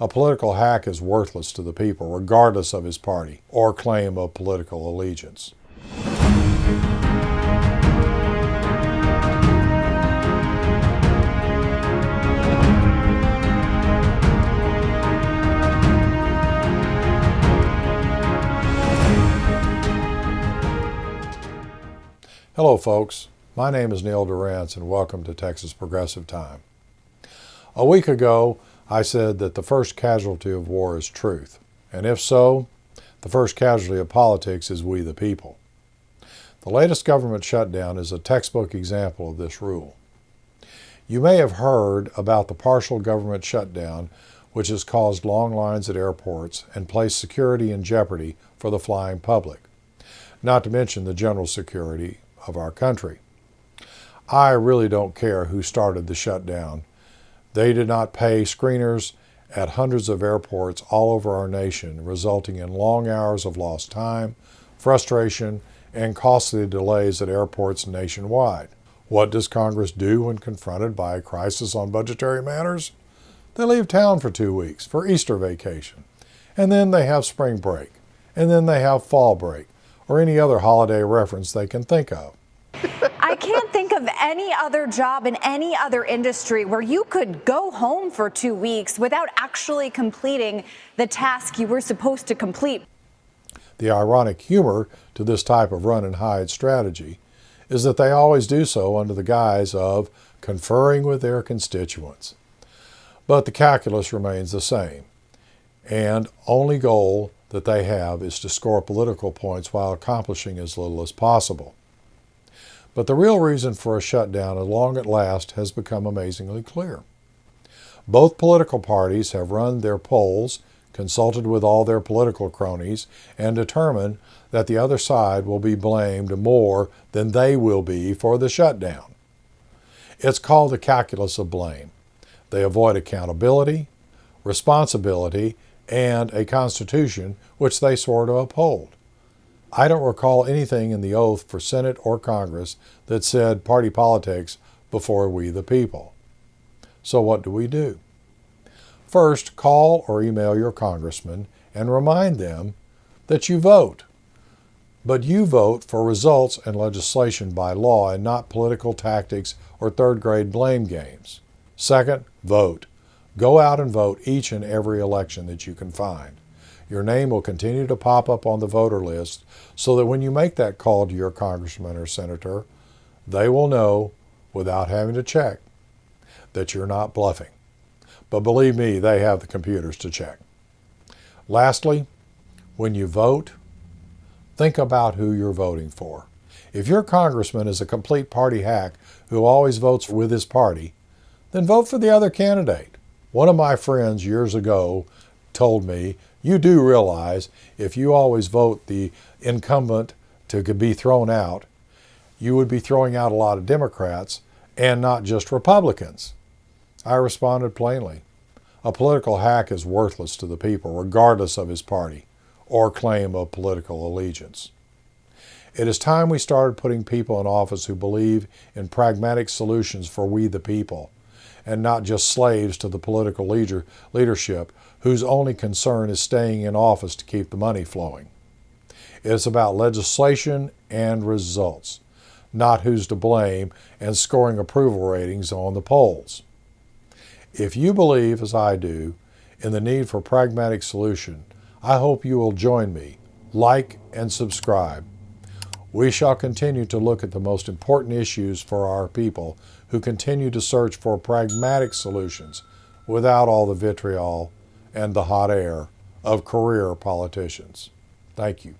A political hack is worthless to the people, regardless of his party or claim of political allegiance. Hello folks, my name is Neil Durrance and welcome to Texas Progressive Time. A week ago, I said that the first casualty of war is truth, and if so, the first casualty of politics is we the people. The latest government shutdown is a textbook example of this rule. You may have heard about the partial government shutdown, which has caused long lines at airports and placed security in jeopardy for the flying public, not to mention the general security of our country. I really don't care who started the shutdown. They did not pay screeners at hundreds of airports all over our nation, resulting in long hours of lost time, frustration, and costly delays at airports nationwide. What does Congress do when confronted by a crisis on budgetary matters? They leave town for 2 weeks for Easter vacation, and then they have spring break, and then they have fall break, or any other holiday reference they can think of. I can't think of any other job in any other industry where you could go home for 2 weeks without actually completing the task you were supposed to complete. The ironic humor to this type of run and hide strategy is that they always do so under the guise of conferring with their constituents. But the calculus remains the same, and only goal that they have is to score political points while accomplishing as little as possible. But the real reason for a shutdown at long at last has become amazingly clear. Both political parties have run their polls, consulted with all their political cronies, and determined that the other side will be blamed more than they will be for the shutdown. It's called the calculus of blame. They avoid accountability, responsibility, and a constitution which they swore to uphold. I don't recall anything in the oath for Senate or Congress that said party politics before we the people. So what do? First, call or email your congressman and remind them that you vote. But you vote for results and legislation by law and not political tactics or third-grade blame games. Second, vote. Go out and vote each and every election that you can find. Your name will continue to pop up on the voter list so that when you make that call to your congressman or senator, they will know, without having to check, that you're not bluffing. But believe me, they have the computers to check. Lastly, when you vote, think about who you're voting for. If your congressman is a complete party hack who always votes with his party, then vote for the other candidate. One of my friends years ago told me, you do realize if you always vote the incumbent to be thrown out, you would be throwing out a lot of Democrats and not just Republicans. I responded plainly, a political hack is worthless to the people, regardless of his party or claim of political allegiance. It is time we started putting people in office who believe in pragmatic solutions for we the people, and not just slaves to the political leadership whose only concern is staying in office to keep the money flowing. It's about legislation and results, not who's to blame and scoring approval ratings on the polls. If you believe, as I do, in the need for pragmatic solution, I hope you will join me, like and subscribe. We shall continue to look at the most important issues for our people who continue to search for pragmatic solutions without all the vitriol and the hot air of career politicians. Thank you.